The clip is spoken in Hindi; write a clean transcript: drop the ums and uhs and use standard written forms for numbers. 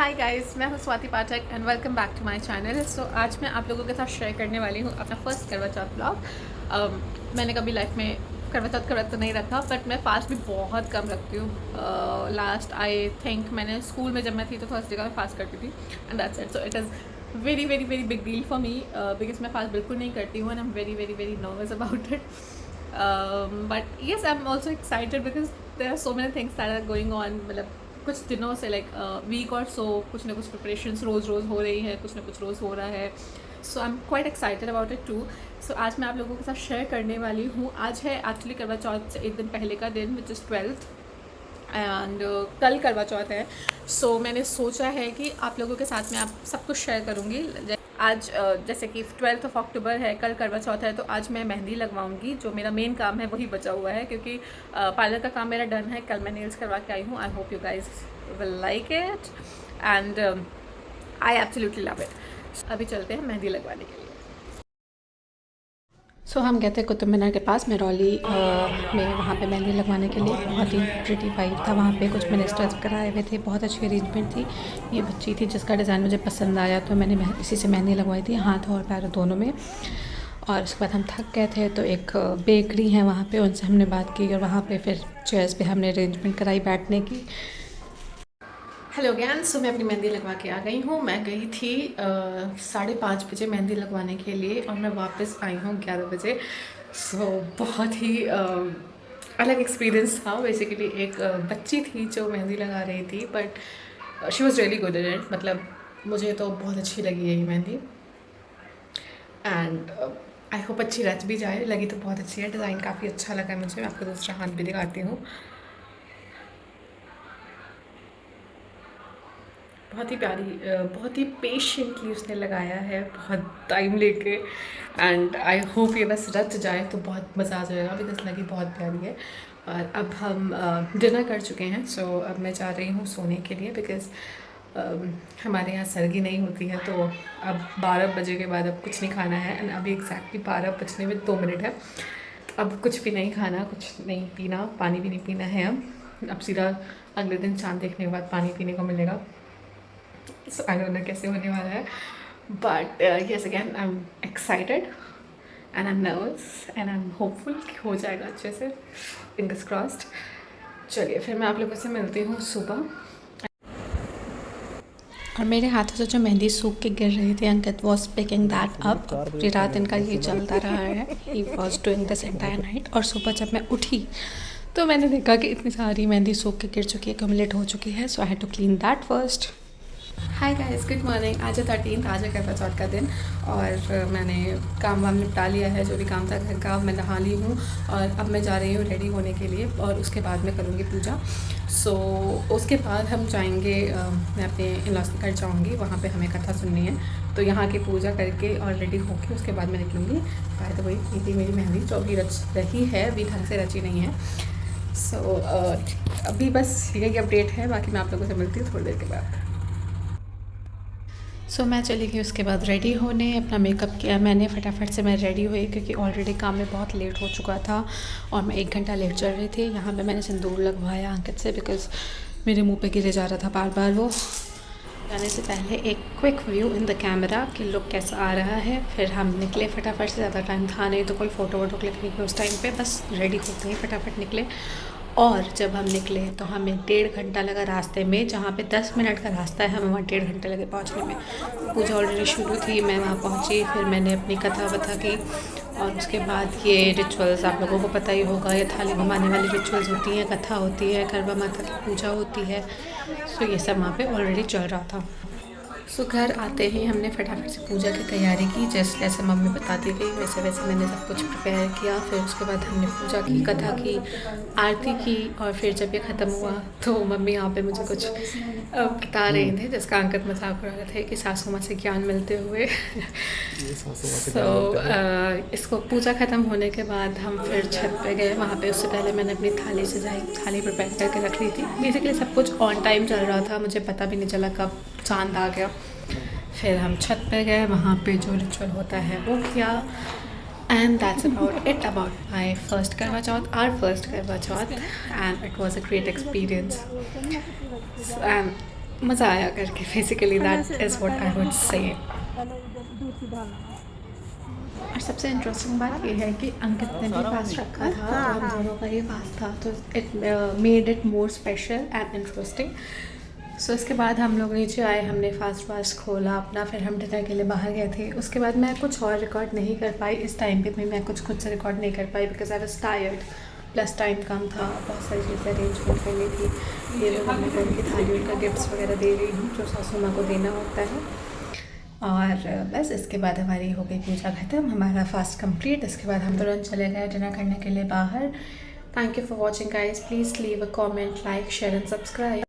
हाय गाइस, मैं हूँ Swati Pathak and welcome back to my channel. So आज मैं आप लोगों के साथ शेयर करने वाली हूँ अपना फर्स्ट करवा चौथ ब्लॉग। मैंने कभी लाइफ में करवा चौथ तो नहीं रखा, बट मैं फास्ट भी बहुत कम रखती हूँ। लास्ट आई थिंक मैंने स्कूल में जब मैं थी तो थर्सडे का मैं फास्ट करती थी and that's it. So it is very very very big deal for me because मैं फास्ट बिल्कुल नहीं करती हूँ and I am very very very nervous about it. But yes, I am also excited because there are so many things that are going on. मतलब कुछ दिनों से लाइक वीक और सो कुछ ना कुछ प्रिपरेशंस रोज़ हो रही है, कुछ ना कुछ रोज़ हो रहा है। So I am quite excited about it too. सो आज मैं आप लोगों के साथ शेयर करने वाली हूँ। आज है एक्चुअली करवा चौथ से एक दिन पहले का दिन, विच इज़ 12th एंड कल करवा चौथ है। सो मैंने सोचा है कि आप लोगों के साथ में आप सब कुछ शेयर करूँगी। आज जैसे कि 12th अक्टूबर है, कल करवा चौथ है, तो आज मैं मेहंदी लगवाऊंगी। जो मेरा मेन काम है वही बचा हुआ है क्योंकि पार्लर का काम मेरा डन है। कल मैं नेल्स करवा के आई हूँ। I hope you guys will like it and I absolutely love it. अभी चलते हैं मेहंदी लगवाने के लिए। सो हम गए थे कुतुब मीनार के पास मेरौली में, वहाँ पे मेहंदी लगवाने के लिए। बहुत ही प्रिटी वाइब था वहाँ पे। कुछ मिनिस्टर्स कराए हुए थे, बहुत अच्छी अरेंजमेंट थी। ये बच्ची थी जिसका डिज़ाइन मुझे पसंद आया, तो मैंने इसी से मेहंदी लगवाई थी हाथ और पैर दोनों में। और उसके बाद हम थक गए थे तो एक बेकरी है वहाँ पे, उनसे हमने बात की और वहाँ पे फिर चेयर्स पे हमने अरेंजमेंट कराई बैठने की। हेलो ज्ञान, सो मैं अपनी मेहंदी लगवा के आ गई हूँ। मैं गई थी 5:30 बजे मेहंदी लगवाने के लिए और मैं वापस आई हूँ 11 बजे। सो बहुत ही अलग एक्सपीरियंस था। बेसिकली एक बच्ची थी जो मेहंदी लगा रही थी, but she was really good in it. मतलब मुझे तो बहुत अच्छी लगी है ये मेहंदी एंड आई होप अच्छी रच भी जाए। लगी तो बहुत अच्छी है, डिज़ाइन काफ़ी अच्छा लगा है मुझे। मैं आपको दूसरा हाथ भी दिखाती हूँ। बहुत ही प्यारी, बहुत ही पेशेंटली उसने लगाया है, बहुत टाइम लेके। एंड आई होप ये बस रच जाए तो बहुत मज़ा आ जाएगा बिकॉज लगी बहुत प्यारी है। और अब हम डिनर कर चुके हैं। सो अब मैं जा रही हूँ सोने के लिए बिकॉज़ हमारे यहाँ सर्गी नहीं होती है। तो अब 12 बजे के बाद अब कुछ नहीं खाना है एंड अभी एग्जैक्टली 12 बजने में 2 मिनट है। अब कुछ भी नहीं खाना, कुछ नहीं पीना, पानी भी नहीं पीना है। अब सीधा अगले दिन चाँद देखने के बाद पानी पीने को मिलेगा। सो आई डोंट नो कैसे होने वाला है, but yes again I am excited and I M nervous and I am hopeful कि हो जाएगा अच्छे से, फिंगर्स क्रॉस्ड। चलिए फिर मैं आप लोगों से मिलती हूँ सुबह। और मेरे हाथों से जो मेहंदी सूख के गिर रही थी, अंकित वॉज पिकिंग दैट अप। पूरी रात इनका ये चलता रहा है, he was doing this entire night. और सुबह जब मैं उठी तो मैंने देखा कि इतनी सारी मेहंदी सूख के गिर चुकी है, कम्युलेट हो चुकी है। So I had to clean that first. Hi guys, good morning. आज है 13th, आज है करवा चौथ का दिन और मैंने काम वाम निपटा लिया है। जो भी काम था घर का मैं नहा ली हूँ और अब मैं जा रही हूँ रेडी होने के लिए और उसके बाद मैं करूँगी पूजा। सो उसके बाद हम जाएंगे, मैं अपने इन-लॉज़ के घर जाऊँगी, वहाँ पे हमें कथा सुननी है। तो यहाँ की पूजा करके और रेडी होके उसके बाद मैं निकलूँगी। बाय द वे ये थी मेरी मेहंदी जो अभी रच रही है, अभी ढंग से रची नहीं है। सो अभी बस यही अपडेट है, बाकी मैं आप लोगों से मिलती हूँ थोड़ी देर के बाद। सो मैं चली गई उसके बाद रेडी होने, अपना मेकअप किया मैंने फटाफट से। मैं रेडी हुई क्योंकि ऑलरेडी काम में बहुत लेट हो चुका था और मैं 1 घंटा लेट चल रही थी। यहाँ पे मैंने सिंदूर लगवाया अंकित से बिकॉज़ मेरे मुंह पे गिरे जा रहा था बार बार वो। जाने से पहले एक quick view in the camera कि लुक कैसा आ रहा है। फिर हम निकले फटाफट से, ज़्यादा टाइम था नहीं तो कोई फ़ोटो वोटो क्लिक नहीं किया उस टाइम पे, बस रेडी होते ही फटाफट निकले। और जब हम निकले तो हमें 1.5 घंटा लगा रास्ते में, जहाँ पे 10 मिनट का रास्ता है, हमें वहाँ 1.5 घंटे लगे पहुँचने में। पूजा ऑलरेडी शुरू थी, मैं वहाँ पहुँची, फिर मैंने अपनी कथा वथा की और उसके बाद ये रिचुअल्स आप लोगों को पता ही होगा, ये थाली घुमाने वाली रिचुअल्स होती हैं, कथा होती है, करवा माता की पूजा होती है। सो ये सब वहाँ पे ऑलरेडी चल रहा था। सो घर आते ही हमने फटाफट से पूजा की तैयारी की, जैसे जैसे मम्मी बताती गई वैसे वैसे मैंने सब कुछ प्रिपेयर किया। फिर उसके बाद हमने पूजा की, कथा की, आरती की और फिर जब ये ख़त्म हुआ तो मम्मी यहाँ पे मुझे कुछ बता रहे थे जिसका अंकित मजाक कर रहे थे कि सासू माँ से ज्ञान मिलते हुए। सो इसको पूजा ख़त्म होने के बाद हम फिर छत पे गए। वहाँ पे उससे पहले मैंने अपनी थाली सजाई, थाली प्रिपेयर करके रख ली थी। बेसिकली सब कुछ ऑन टाइम चल रहा था, मुझे पता भी नहीं चला कब चांद आ गया। फिर हम छत पे गए, वहाँ पे जो रिचुअल होता है वो किया and that's about it about my first Karwa Chauth, our first Karwa Chauth and it was a great experience. And मज़ा आया करके, basically that is what I would say. और सबसे इंटरेस्टिंग बात ये है कि अंकित ने भी फास्ट रखा था, तो हम दोनों का ही फास्ट था, तो it made it more special and interesting. So इसके बाद हम लोग नीचे आए, हमने फास्ट खोला अपना, फिर हम डिनर के लिए बाहर गए थे। उसके बाद मैं कुछ और रिकॉर्ड नहीं कर पाई, इस टाइम पे भी मैं कुछ खुद से रिकॉर्ड नहीं कर पाई because I was tired, plus time कम था, बहुत सारी चीज़ें अरेंजमेंट करनी थी। ये लोग मैं उनकी थाली का गिफ्ट्स वगैरह दे रही हूँ जो सासू माँ को देना होता है। और बस इसके बाद हमारी हो गई पूजा ख़त्म, हमारा फास्ट कंप्लीट। इसके बाद हम तुरंत चले गए डिनर करने के लिए बाहर। Thank you for watching guys, please leave a comment, like, share and subscribe.